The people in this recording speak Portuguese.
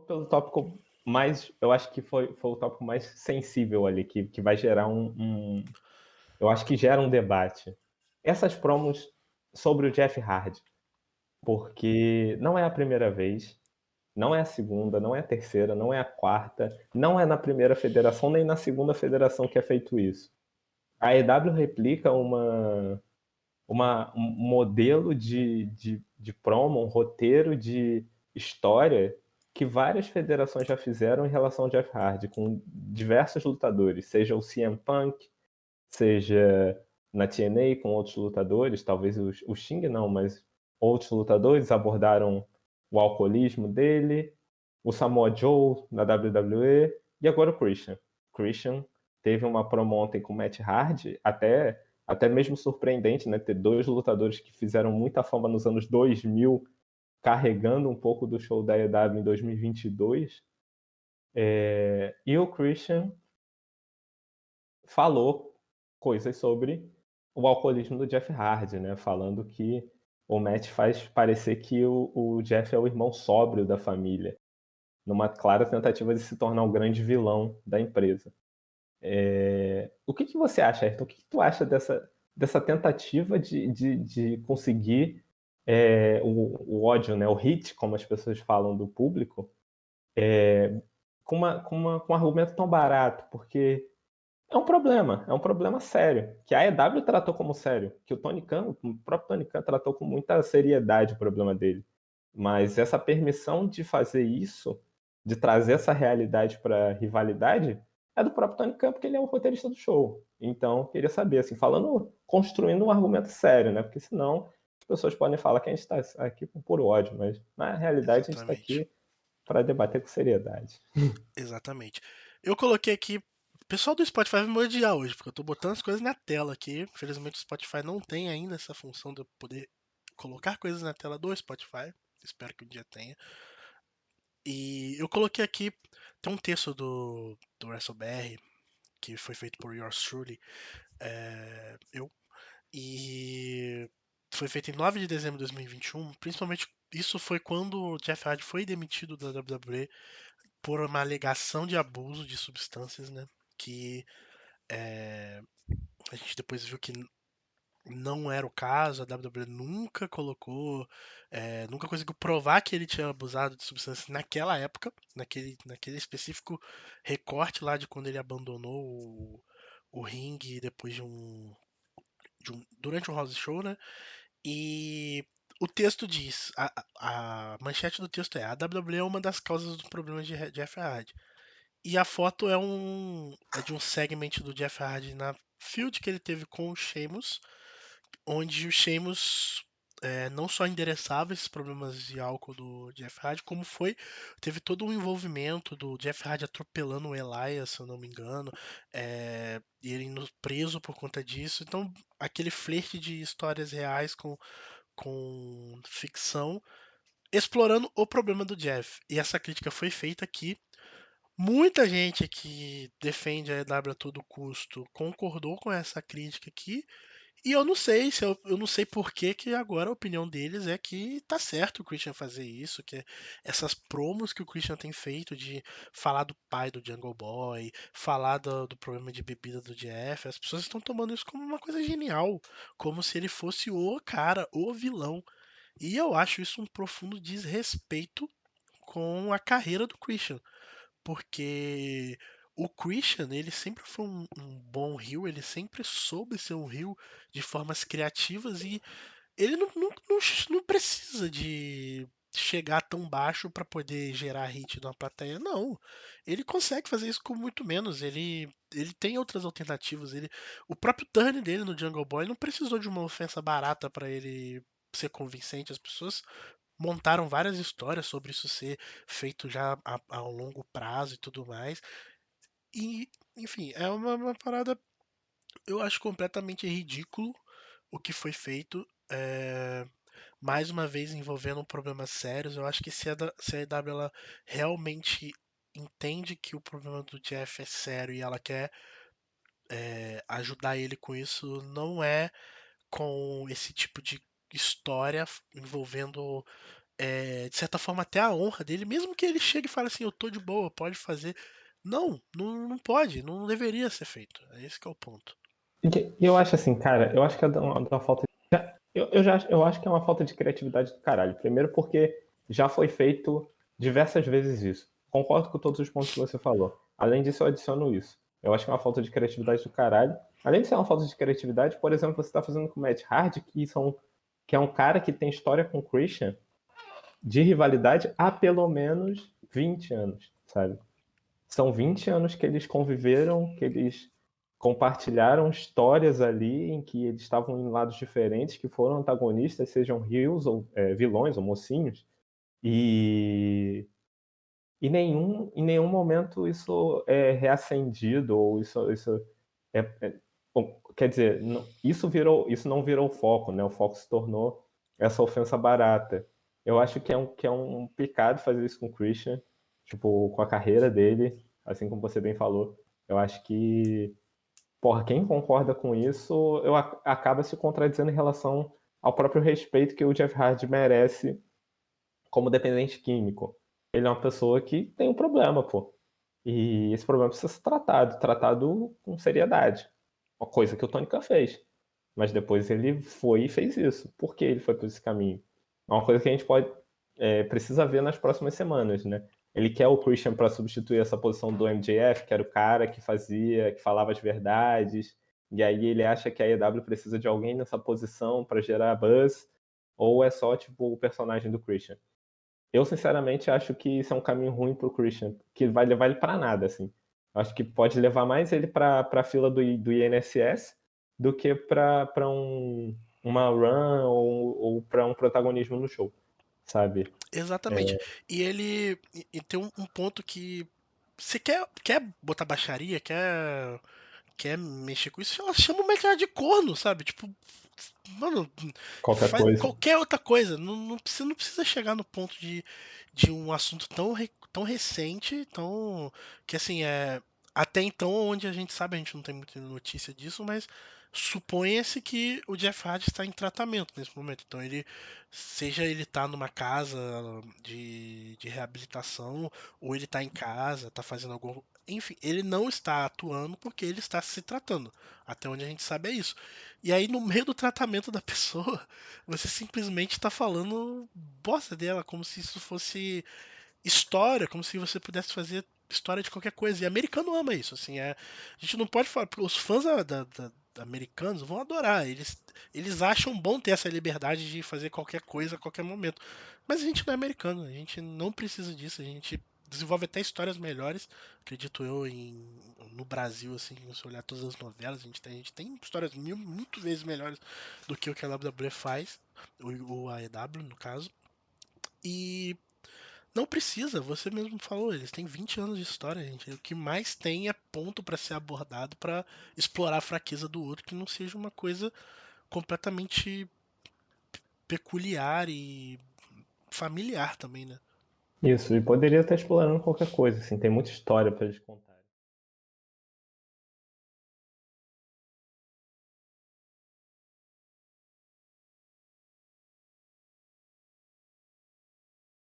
pelo tópico mais, eu acho que foi o tópico mais sensível ali, que vai gerar eu acho que gera um debate. Essas promos sobre o Jeff Hardy, porque não é a primeira vez, não é a segunda, não é a terceira, não é a quarta, não é na primeira federação, nem na segunda federação que é feito isso. A EW replica um modelo de promo, um roteiro de história que várias federações já fizeram em relação ao Jeff Hardy, com diversos lutadores, seja o CM Punk, seja na TNA com outros lutadores, talvez o Sting não, mas outros lutadores abordaram o alcoolismo dele, o Samoa Joe na WWE e agora o Christian. Christian teve uma promo ontem com o Matt Hardy, até mesmo surpreendente, né? Ter dois lutadores que fizeram muita fama nos anos 2000 carregando um pouco do show da EW em 2022. E o Christian falou coisas sobre o alcoolismo do Jeff Hardy, né? Falando que o Matt faz parecer que o Jeff é o irmão sóbrio da família, numa clara tentativa de se tornar o grande vilão da empresa. O que você acha, Ayrton? O que tu acha dessa tentativa de conseguir o ódio, né? O hit, como as pessoas falam do público, com um argumento tão barato? Porque é um problema sério, que a EW tratou como sério, que o próprio Tony Khan tratou com muita seriedade o problema dele. Mas essa permissão de fazer isso, de trazer essa realidade para a rivalidade, é do próprio Tony Khan, porque ele é o roteirista do show. Então, queria saber, assim, construindo um argumento sério, né? Porque senão as pessoas podem falar que a gente está aqui por puro ódio, mas na realidade a gente está Exatamente. aqui para debater com seriedade. Exatamente. Eu coloquei aqui. O pessoal do Spotify vai me odiar hoje, porque eu tô botando as coisas na tela aqui. Infelizmente o Spotify não tem ainda essa função de eu poder colocar coisas na tela do Spotify. Espero que um dia tenha. E eu coloquei aqui. Tem um texto do WrestleBR que foi feito por Yours Truly. Eu. E foi feito em 9 de dezembro de 2021. Principalmente isso foi quando o Jeff Hardy foi demitido da WWE por uma alegação de abuso de substâncias, né? Que a gente depois viu que não era o caso, a WWE nunca colocou, nunca conseguiu provar que ele tinha abusado de substâncias naquela época, naquele específico recorte lá de quando ele abandonou o ringue depois durante um house show, né? E o texto diz, a manchete do texto é: a WWE é uma das causas dos problemas de Jeff Hardy. E a foto é de um segmento do Jeff Hardy na feud que ele teve com o Sheamus, onde o Sheamus não só endereçava esses problemas de álcool do Jeff Hardy, como teve todo um envolvimento do Jeff Hardy atropelando o Elias, se eu não me engano, e ele indo preso por conta disso. Então, aquele flerte de histórias reais com ficção, explorando o problema do Jeff. E essa crítica foi feita aqui. Muita gente que defende a EW a todo custo concordou com essa crítica aqui. E eu não sei se eu não sei por que que agora a opinião deles é que tá certo o Christian fazer isso, que essas promos que o Christian tem feito de falar do pai do Jungle Boy, falar do problema de bebida do Jeff, as pessoas estão tomando isso como uma coisa genial, como se ele fosse o cara, o vilão. E eu acho isso um profundo desrespeito com a carreira do Christian. Porque o Christian, ele sempre foi um bom heel, ele sempre soube ser um heel de formas criativas e ele não precisa de chegar tão baixo para poder gerar hit na plateia, não. Ele consegue fazer isso com muito menos. Ele tem outras alternativas. O próprio turn dele no Jungle Boy não precisou de uma ofensa barata para ele ser convincente. As pessoas montaram várias histórias sobre isso ser feito já a longo prazo e tudo mais. E, enfim, é uma parada, eu acho completamente ridículo o que foi feito. Mais uma vez envolvendo problemas sérios. Eu acho que se a EW ela realmente entende que o problema do Jeff é sério e ela quer ajudar ele com isso, não é com esse tipo de história envolvendo de certa forma, até a honra dele, mesmo que ele chegue e fale assim, eu tô de boa, pode fazer. Não, não pode, não deveria ser feito. É esse que é o ponto. E eu acho assim, cara, eu acho que é uma falta. Eu acho que é uma falta de criatividade do caralho. Primeiro porque já foi feito diversas vezes isso. Concordo com todos os pontos que você falou. Além disso, eu adiciono isso. Eu acho que é uma falta de criatividade do caralho. Além de ser uma falta de criatividade, por exemplo, você tá fazendo com o Matt Hardy, que é um cara que tem história com o Christian de rivalidade há pelo menos 20 anos, sabe? São 20 anos que eles conviveram, que eles compartilharam histórias ali em que eles estavam em lados diferentes, que foram antagonistas, sejam heroes ou vilões ou mocinhos, e em nenhum momento isso é reacendido ou isso bom, quer dizer, isso não virou foco, né? O foco se tornou essa ofensa barata. Eu acho que é um pecado fazer isso com o Christian, tipo, com a carreira dele, assim como você bem falou. Eu acho que, porra, quem concorda com isso, acaba se contradizendo em relação ao próprio respeito que o Jeff Hardy merece como dependente químico. Ele é uma pessoa que tem um problema, pô. E esse problema precisa ser tratado com seriedade. Uma coisa que o Tony Khan fez. Mas depois ele foi e fez isso. Por que ele foi por esse caminho? É uma coisa que a gente precisa ver nas próximas semanas, né? Ele quer o Christian para substituir essa posição do MJF, que era o cara que falava as verdades, e aí ele acha que a EW precisa de alguém nessa posição para gerar buzz, ou é só tipo o personagem do Christian. Eu, sinceramente, acho que isso é um caminho ruim pro Christian, que vai levar ele para nada, assim. Acho que pode levar mais ele para a fila do INSS do que para uma run ou para um protagonismo no show, sabe? Exatamente. E ele. E tem um ponto que. Você quer botar baixaria, quer mexer com isso, ela chama o mercado de corno, sabe? Tipo, mano, Qualquer faz coisa. qualquer outra coisa. Não precisa chegar no ponto de um assunto tão recente, tão. Que assim, até então, onde a gente sabe, a gente não tem muita notícia disso, mas suponha-se que o Jeff Hardy está em tratamento nesse momento. Então seja ele tá numa casa de reabilitação, ou ele tá em casa, tá fazendo algum. Enfim, ele não está atuando porque ele está se tratando. Até onde a gente sabe é isso. E aí, no meio do tratamento da pessoa, você simplesmente está falando bosta dela, como se isso fosse história, como se você pudesse fazer história de qualquer coisa. E americano ama isso, assim, a gente não pode falar, porque os fãs americanos vão adorar, eles acham bom ter essa liberdade de fazer qualquer coisa a qualquer momento. Mas a gente não é americano, a gente não precisa disso, a gente desenvolve até histórias melhores, acredito eu, no Brasil, assim, se você olhar todas as novelas, a gente tem histórias muito vezes melhores do que o que a WWE faz, o AEW, no caso. E não precisa, você mesmo falou, eles têm 20 anos de história, gente. O que mais tem é ponto pra ser abordado pra explorar a fraqueza do outro, que não seja uma coisa completamente peculiar e familiar também, né? Isso, e poderia estar explorando qualquer coisa, assim, tem muita história para eles contar.